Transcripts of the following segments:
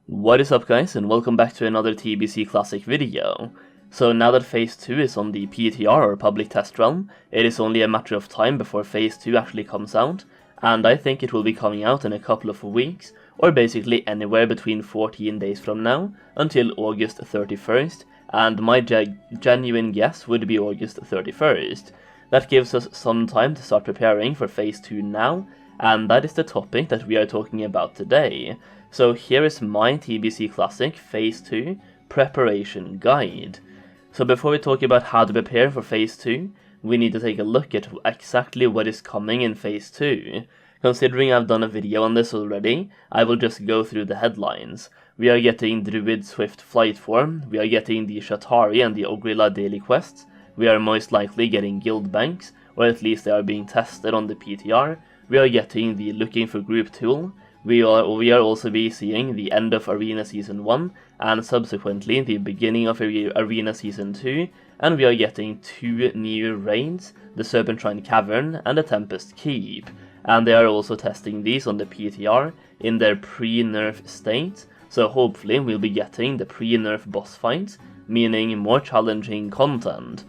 What is up guys, and welcome back to another TBC Classic video. So now that Phase 2 is on the PTR or public test realm, it is only a matter of time before Phase 2 actually comes out, and I think it will be coming out in a couple of weeks, or basically anywhere between 14 days from now until August 31st, and my genuine guess would be August 31st. That gives us some time to start preparing for Phase 2 now, and that is the topic that we are talking about today. So here is my TBC Classic Phase 2 preparation guide. So before we talk about how to prepare for Phase 2, we need to take a look at exactly what is coming in Phase 2. Considering I've done a video on this already, I will just go through the headlines. We are getting Druid Swift Flight Form, we are getting the Shatari and the Ogrilla daily quests, we are most likely getting guild banks, or at least they are being tested on the PTR, we are getting the Looking for Group tool, we are also be seeing the end of Arena Season 1, and subsequently the beginning of Arena Season 2, and we are getting 2 new raids, the Serpentshrine Cavern and the Tempest Keep, and they are also testing these on the PTR in their pre-nerf state, so hopefully we'll be getting the pre-nerf boss fights, meaning more challenging content.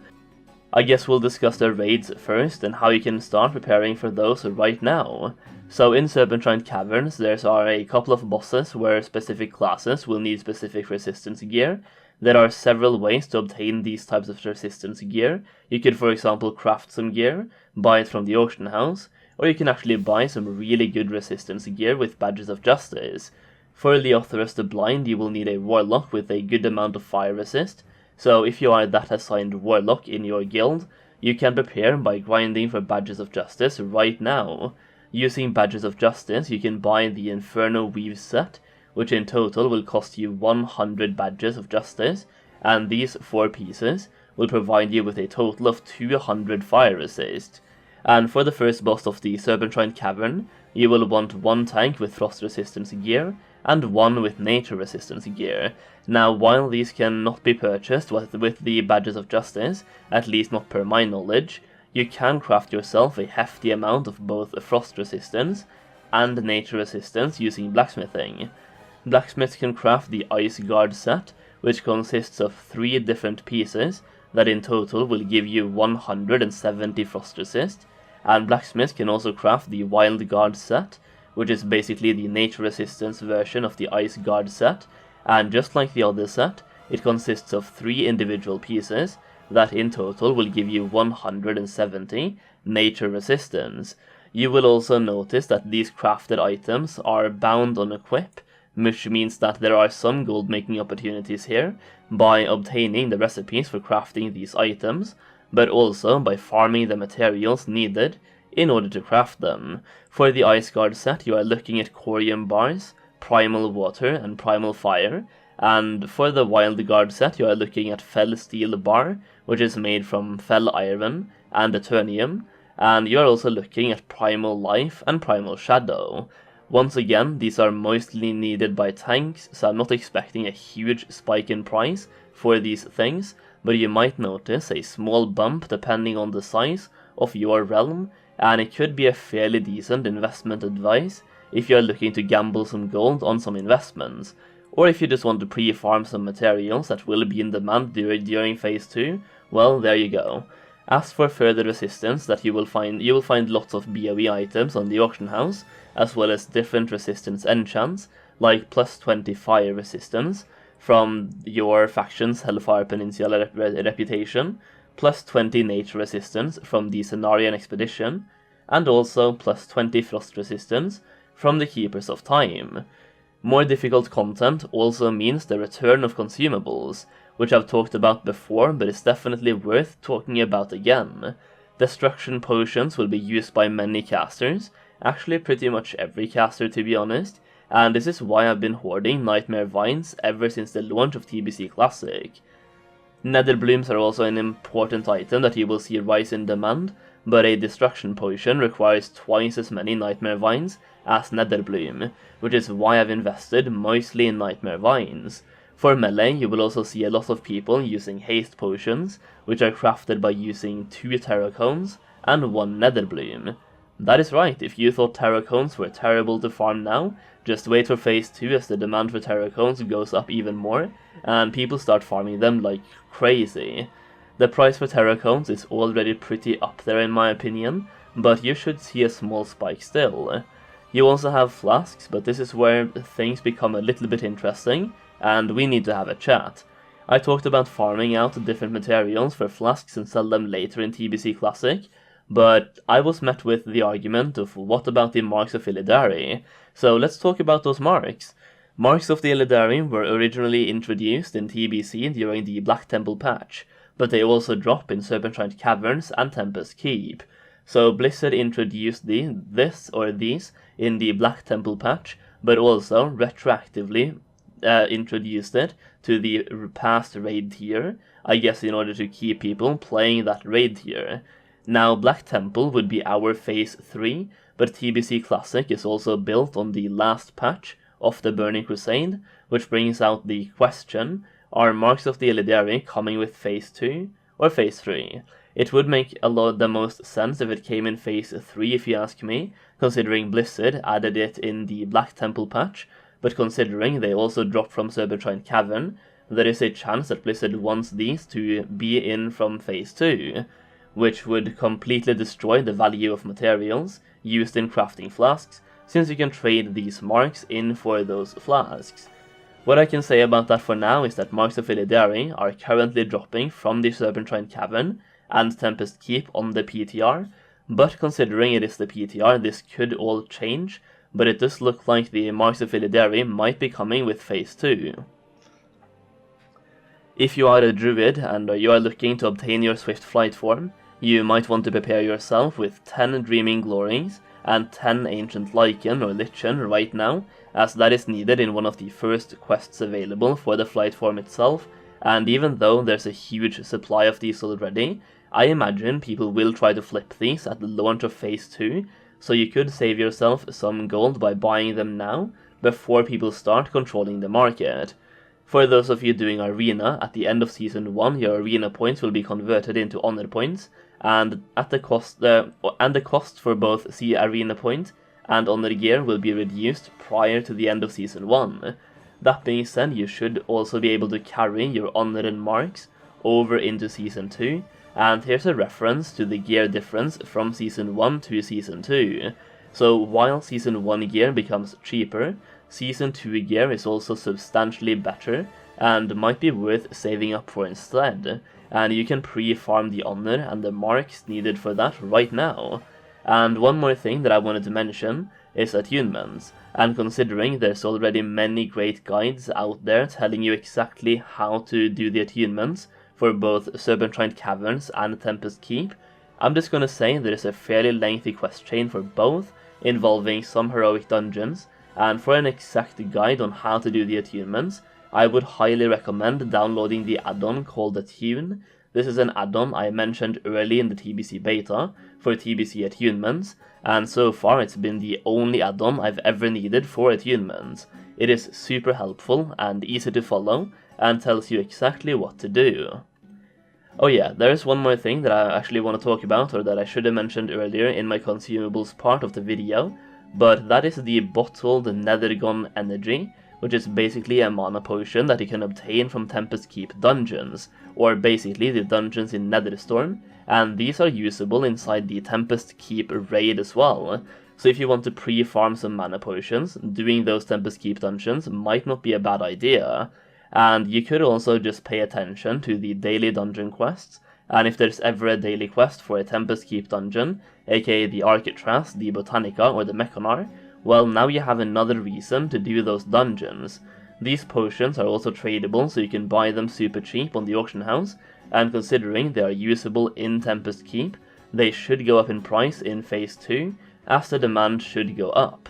I guess we'll discuss the raids first and how you can start preparing for those right now. So in Serpentshrine Caverns there are a couple of bosses where specific classes will need specific resistance gear. There are several ways to obtain these types of resistance gear. You could for example craft some gear, buy it from the auction house, or you can actually buy some really good resistance gear with badges of justice. For Leothorus the Blind you will need a Warlock with a good amount of fire resist. So if you are that assigned Warlock in your guild, you can prepare by grinding for Badges of Justice right now. Using Badges of Justice, you can buy the Inferno Weave set, which in total will cost you 100 Badges of Justice, and these 4 pieces will provide you with a total of 200 fire resist. And for the first boss of the Serpentshrine Cavern, you will want 1 tank with frost resistance gear, and 1 with nature resistance gear. Now, while these cannot be purchased with the Badges of Justice, at least not per my knowledge, you can craft yourself a hefty amount of both frost resistance and nature resistance using blacksmithing. Blacksmiths can craft the Ice Guard set, which consists of 3 different pieces that in total will give you 170 frost resist, and blacksmiths can also craft the Wild Guard set, which is basically the nature resistance version of the Ice Guard set, and just like the other set, it consists of 3 individual pieces that in total will give you 170 nature resistance. You will also notice that these crafted items are bound on equip, which means that there are some gold making opportunities here by obtaining the recipes for crafting these items, but also by farming the materials needed in order to craft them. For the Ice Guard set, you are looking at Corium bars, Primal Water, and Primal Fire, and for the Wild Guard set, you are looking at Fell Steel bar, which is made from Fell Iron and Attunements, and you are also looking at Primal Life and Primal Shadow. Once again, these are mostly needed by tanks, so I'm not expecting a huge spike in price for these things, but you might notice a small bump depending on the size of your realm, and it could be a fairly decent investment advice if you are looking to gamble some gold on some investments, or if you just want to pre-farm some materials that will be in demand during Phase 2, well, there you go. As for further resistance that you will find lots of BOE items on the auction house, as well as different resistance enchants, like plus 20 fire resistance from your faction's Hellfire Peninsula reputation, plus 20 nature resistance from the Cenarian Expedition, and also plus 20 frost resistance from the Keepers of Time. More difficult content also means the return of consumables, which I've talked about before but is definitely worth talking about again. Destruction potions will be used by many casters, actually pretty much every caster to be honest, and this is why I've been hoarding Nightmare Vines ever since the launch of TBC Classic. Nether blooms are also an important item that you will see rise in demand, but a destruction potion requires twice as many Nightmare Vines as Nether bloom, which is why I've invested mostly in Nightmare Vines. For melee, you will also see a lot of people using haste potions, which are crafted by using 2 terracones and 1 Nether bloom. That is right, if you thought Terracones were terrible to farm now, just wait for Phase 2 as the demand for Terracones goes up even more, and people start farming them like crazy. The price for Terracones is already pretty up there in my opinion, but you should see a small spike still. You also have flasks, but this is where things become a little bit interesting, and we need to have a chat. I talked about farming out different materials for flasks and sell them later in TBC Classic, but I was met with the argument of what about the marks of Illidari? So let's talk about those marks. Marks of the Illidari were originally introduced in TBC during the Black Temple patch, but they also drop in Serpentshrine Caverns and Tempest Keep. So Blizzard introduced these in the Black Temple patch, but also retroactively introduced it to the past raid tier, I guess in order to keep people playing that raid tier. Now Black Temple would be our Phase 3, but TBC Classic is also built on the last patch of the Burning Crusade, which brings out the question, are Marks of the Illidari coming with Phase 2 or Phase 3? It would make the most sense if it came in Phase 3 if you ask me, considering Blizzard added it in the Black Temple patch, but considering they also dropped from Serpentshrine Cavern, there is a chance that Blizzard wants these to be in from Phase 2, which would completely destroy the value of materials used in crafting flasks, since you can trade these marks in for those flasks. What I can say about that for now is that Marks of Illidari are currently dropping from the Serpentshrine Cavern and Tempest Keep on the PTR, but considering it is the PTR, this could all change, but it does look like the Marks of Illidari might be coming with Phase 2. If you are a druid and you are looking to obtain your Swift Flight form, you might want to prepare yourself with 10 Dreaming Glories and 10 Ancient Lichen or Lichen right now, as that is needed in one of the first quests available for the flight form itself, and even though there's a huge supply of these already, I imagine people will try to flip these at the launch of Phase 2, so you could save yourself some gold by buying them now, before people start controlling the market. For those of you doing Arena, at the end of Season 1 your Arena points will be converted into Honor points, and the cost for both Arena point and Honor gear will be reduced prior to the end of Season 1. That being said, you should also be able to carry your Honor and marks over into Season 2, and here's a reference to the gear difference from Season 1 to Season 2. So while Season 1 gear becomes cheaper, Season 2 gear is also substantially better and might be worth saving up for instead, and you can pre-farm the honor and the marks needed for that right now. And one more thing that I wanted to mention is attunements, and considering there's already many great guides out there telling you exactly how to do the attunements for both Serpentshrine Caverns and Tempest Keep, I'm just gonna say there is a fairly lengthy quest chain for both, involving some heroic dungeons, and for an exact guide on how to do the attunements, I would highly recommend downloading the add-on called Attune. This is an add-on I mentioned early in the TBC beta for TBC Attunements, and so far it's been the only add-on I've ever needed for attunements. It is super helpful and easy to follow, and tells you exactly what to do. Oh yeah, there's one more thing that I actually want to talk about, or that I should have mentioned earlier in my consumables part of the video, but that is the bottled Nethergon energy, which is basically a mana potion that you can obtain from Tempest Keep dungeons, or basically the dungeons in Netherstorm, and these are usable inside the Tempest Keep raid as well. So if you want to pre-farm some mana potions, doing those Tempest Keep dungeons might not be a bad idea. And you could also just pay attention to the daily dungeon quests, and if there's ever a daily quest for a Tempest Keep dungeon, aka the Architras, the Botanica, or the Mechonar, well, now you have another reason to do those dungeons. These potions are also tradable, so you can buy them super cheap on the auction house, and considering they are usable in Tempest Keep, they should go up in price in Phase 2, as the demand should go up.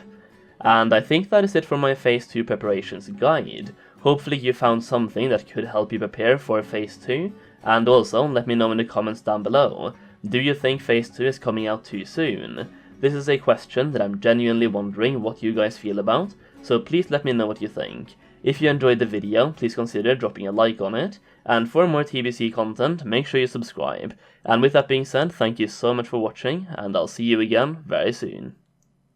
And I think that is it for my Phase 2 preparations guide. Hopefully you found something that could help you prepare for Phase 2, and also let me know in the comments down below. Do you think Phase 2 is coming out too soon? This is a question that I'm genuinely wondering what you guys feel about, so please let me know what you think. If you enjoyed the video, please consider dropping a like on it, and for more TBC content, make sure you subscribe. And with that being said, thank you so much for watching, and I'll see you again very soon.